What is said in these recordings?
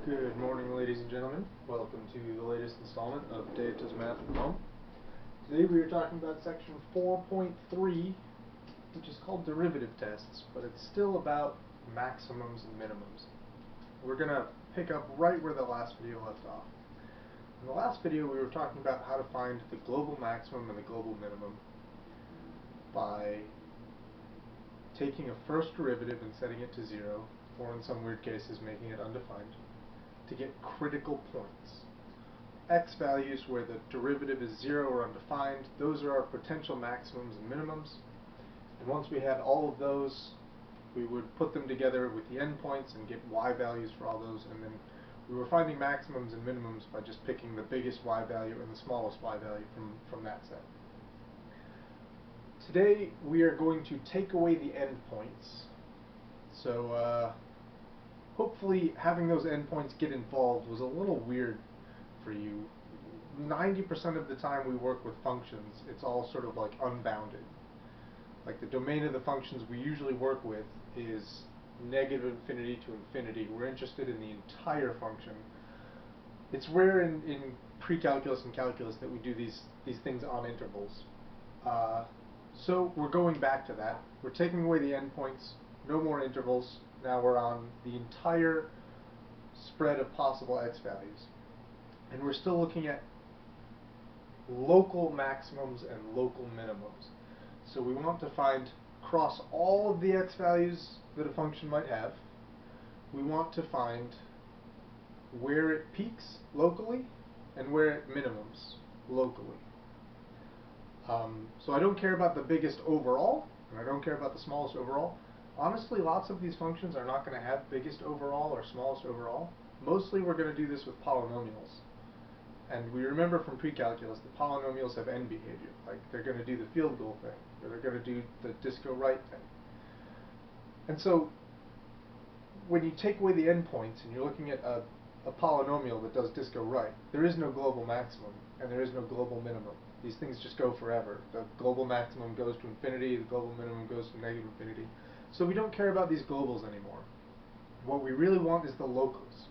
Good morning, ladies and gentlemen. Welcome to the latest installment of Dave Does Math from Home. Today we are talking about section 4.3, which is called derivative tests, but it's still about maximums and minimums. We're going to pick up right where the last video left off. In the last video we were talking about how to find the global maximum and the global minimum by taking a first derivative and setting it to 0, or in some weird cases making it undefined, to get critical points. X values where the derivative is 0 or undefined, those are our potential maximums and minimums. And once we had all of those, we would put them together with the endpoints and get Y values for all those, and then we were finding maximums and minimums by just picking the biggest Y value and the smallest Y value from that set. Today we are going to take away the endpoints. So hopefully having those endpoints get involved was a little weird for you. 90% of the time we work with functions, it's all sort of like unbounded. Like the domain of the functions we usually work with is negative infinity to infinity. We're interested in the entire function. It's rare in pre-calculus and calculus that we do these things on intervals. So we're going back to that. We're taking away the endpoints, no more intervals. Now we're on the entire spread of possible X values. And we're still looking at local maximums and local minimums. So we want to find across all of the X values that a function might have, we want to find where it peaks locally and where it minimums locally. So I don't care about the biggest overall, and I don't care about the smallest overall. Honestly, lots of these functions are not going to have biggest overall or smallest overall. Mostly we're going to do this with polynomials. And we remember from pre-calculus that polynomials have end behavior. Like they're going to do the field goal thing, or they're going to do the disco right thing. And so when you take away the endpoints and you're looking at a polynomial that does disco right, there is no global maximum and there is no global minimum. These things just go forever. The global maximum goes to infinity, the global minimum goes to negative infinity. So we don't care about these globals anymore. What we really want is the locals.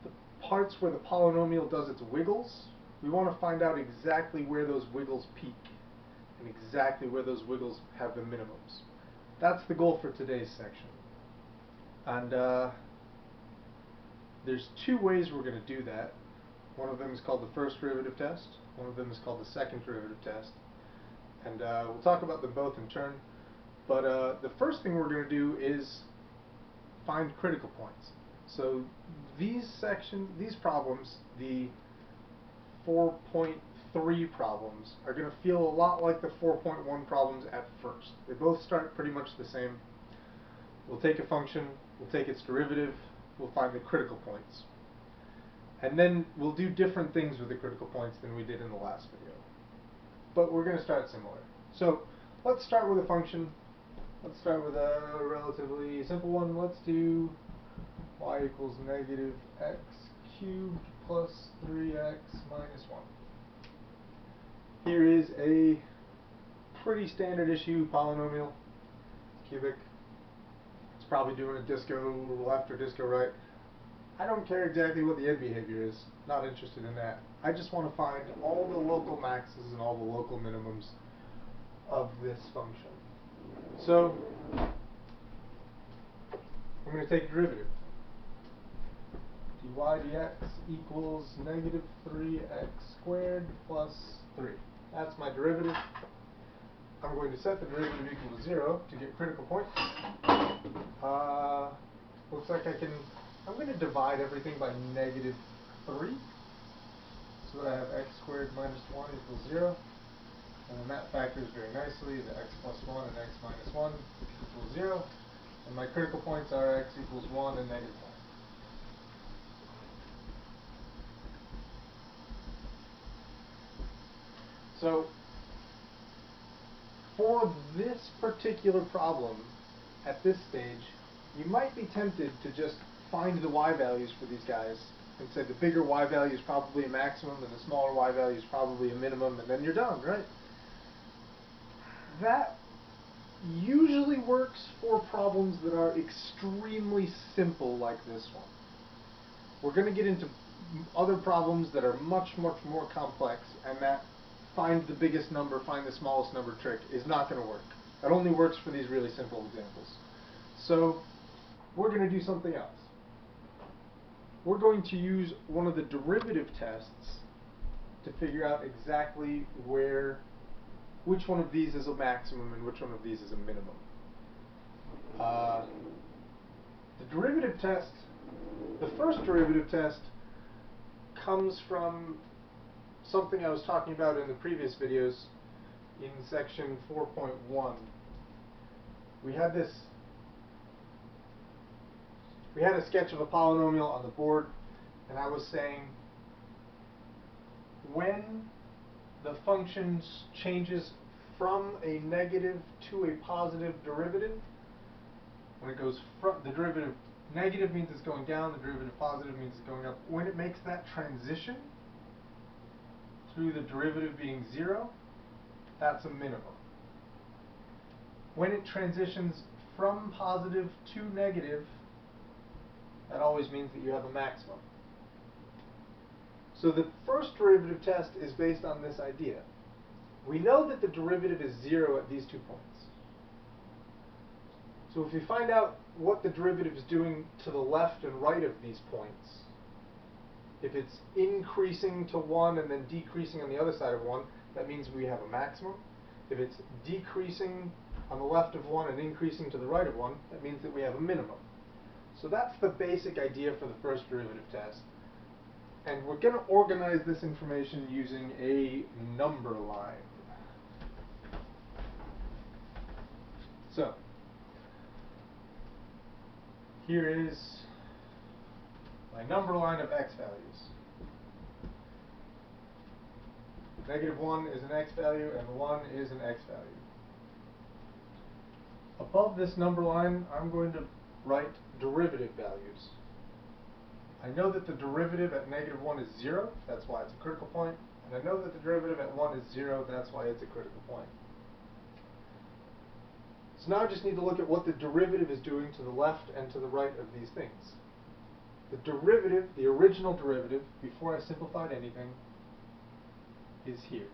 The parts where the polynomial does its wiggles, we want to find out exactly where those wiggles peak and exactly where those wiggles have the minimums. That's the goal for today's section. And there's two ways we're going to do that. One of them is called the first derivative test. One of them is called the second derivative test. And we'll talk about them both in turn. But the first thing we're going to do is find critical points. So these problems, the 4.3 problems, are going to feel a lot like the 4.1 problems at first. They both start pretty much the same. We'll take a function, we'll take its derivative, we'll find the critical points. And then we'll do different things with the critical points than we did in the last video. But we're going to start similar. So let's start with a function. Let's start with a relatively simple one. Let's do y equals negative x cubed plus 3x minus 1. Here is a pretty standard issue polynomial. It's cubic. It's probably doing a disco left or disco right. I don't care exactly what the end behavior is. Not interested in that. I just want to find all the local maxes and all the local minimums of this function. So I'm going to take a derivative. dy dx equals negative 3x squared plus 3. That's my derivative. I'm going to set the derivative equal to 0 to get critical points. Looks like I'm going to divide everything by negative 3. So that I have x squared minus 1 equals 0. And then that factors very nicely into x plus 1 and x minus 1 equals 0. And my critical points are x equals 1 and negative 1. So for this particular problem, at this stage, you might be tempted to just find the y values for these guys and say the bigger y value is probably a maximum and the smaller y value is probably a minimum, and then you're done, right? That usually works for problems that are extremely simple like this one. we're going to get into other problems that are much more complex, and that find the biggest number, find the smallest number trick is not going to work. That only works for these really simple examples. So we're going to do something else. We're going to use one of the derivative tests to figure out exactly which one of these is a maximum and which one of these is a minimum. The derivative test, the first derivative test, comes from something I was talking about in the previous videos in section 4.1. We had a sketch of a polynomial on the board, and I was saying when the function changes from a negative to a positive derivative, when it goes from the derivative negative means it's going down, the derivative positive means it's going up. When it makes that transition through the derivative being 0, that's a minimum. When it transitions from positive to negative, that always means that you have a maximum. So the first derivative test is based on this idea. We know that the derivative is 0 at these 2 points. So if we find out what the derivative is doing to the left and right of these points, if it's increasing to 1 and then decreasing on the other side of 1, that means we have a maximum. If it's decreasing on the left of 1 and increasing to the right of 1, that means that we have a minimum. So that's the basic idea for the first derivative test. And we're going to organize this information using a number line. So here is my number line of x values. -1 is an x value and 1 is an x value. Above this number line, I'm going to write derivative values. I know that the derivative at -1 is 0, that's why it's a critical point. And I know that the derivative at 1 is 0, that's why it's a critical point. So now I just need to look at what the derivative is doing to the left and to the right of these things. The derivative, the original derivative, before I simplified anything, is here.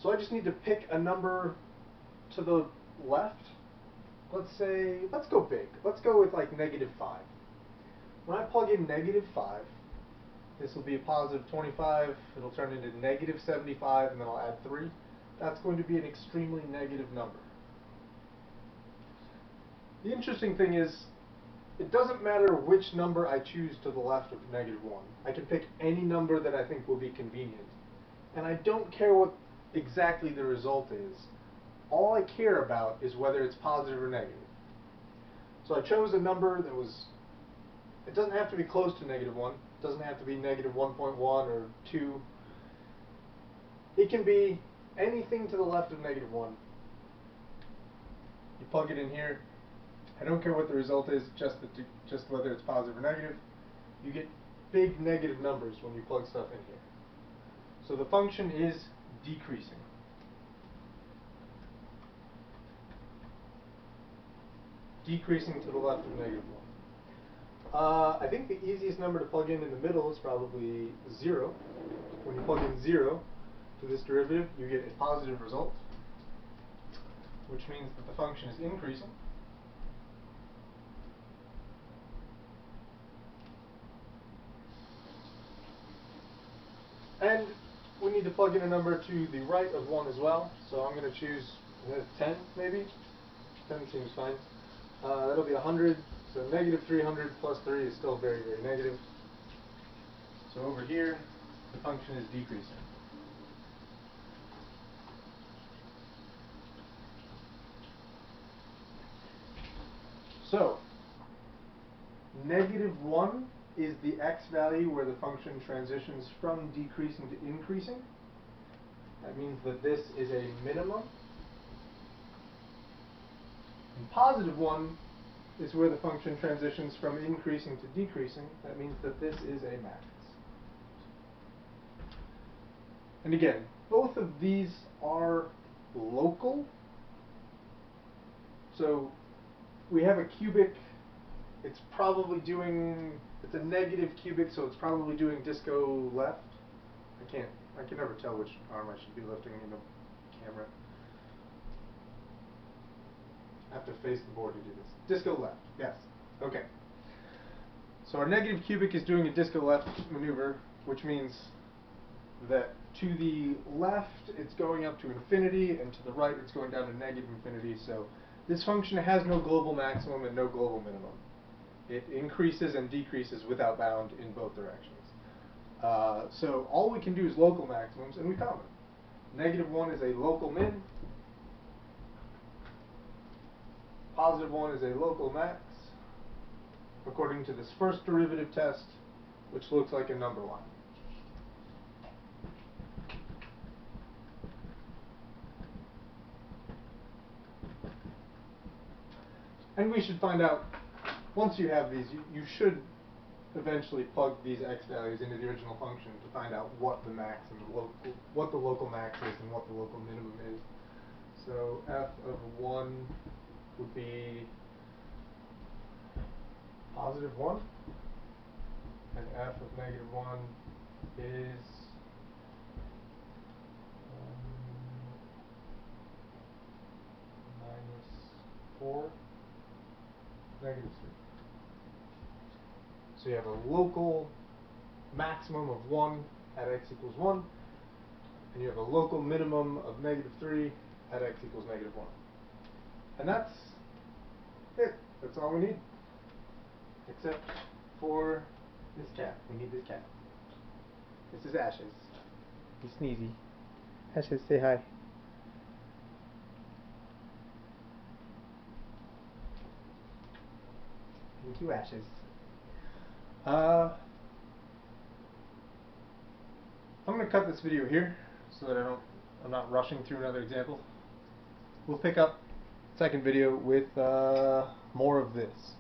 So I just need to pick a number to the left. Let's go big. Let's go with like -5. When I plug in -5, this will be a positive 25, it'll turn into -75, and then I'll add 3. That's going to be an extremely negative number. The interesting thing is, it doesn't matter which number I choose to the left of -1. I can pick any number that I think will be convenient. And I don't care what exactly the result is. All I care about is whether it's positive or negative. So I chose a number that it doesn't have to be close to -1. It doesn't have to be -1.1 or 2. It can be anything to the left of -1. You plug it in here. I don't care what the result is, just whether it's positive or negative. You get big negative numbers when you plug stuff in here. So the function is decreasing. Decreasing to the left of -1. I think the easiest number to plug in the middle is probably 0. When you plug in 0 to this derivative, you get a positive result, which means that the function is increasing. And we need to plug in a number to the right of 1 as well, so I'm going to choose 10 maybe. 10 seems fine. That'll be 100, so -300 plus 3 is still very, very negative. So over here, the function is decreasing. So, -1 is the x value where the function transitions from decreasing to increasing. That means that this is a minimum. And +1 is where the function transitions from increasing to decreasing. That means that this is a max. And again, both of these are local. So we have a cubic it's probably doing, it's a negative cubic, so it's probably doing disco left. I can never tell which arm I should be lifting in the camera. I have to face the board to do this. Disco left, yes. Okay. So our negative cubic is doing a disco left maneuver, which means that to the left it's going up to infinity, and to the right it's going down to negative infinity. So this function has no global maximum and no global minimum. It increases and decreases without bound in both directions. So all we can do is local maximums, and we found them. -1 is a local min. +1 is a local max, according to this first derivative test, which looks like a number line. And we should find out, once you have these, you should eventually plug these x values into the original function to find out what the max and what the local max is and what the local minimum is. So f of 1 would be +1, and f of -1 is -4, -3. So you have a local maximum of 1 at x equals 1, and you have a local minimum of -3 at x equals -1. And that's it. That's all we need. Except for this cat. We need this cat. This is Ashes. He's sneezy. Ashes, say hi. Thank you, Ashes. I'm going to cut this video here so that I'm not rushing through another example. We'll pick up second video with more of this.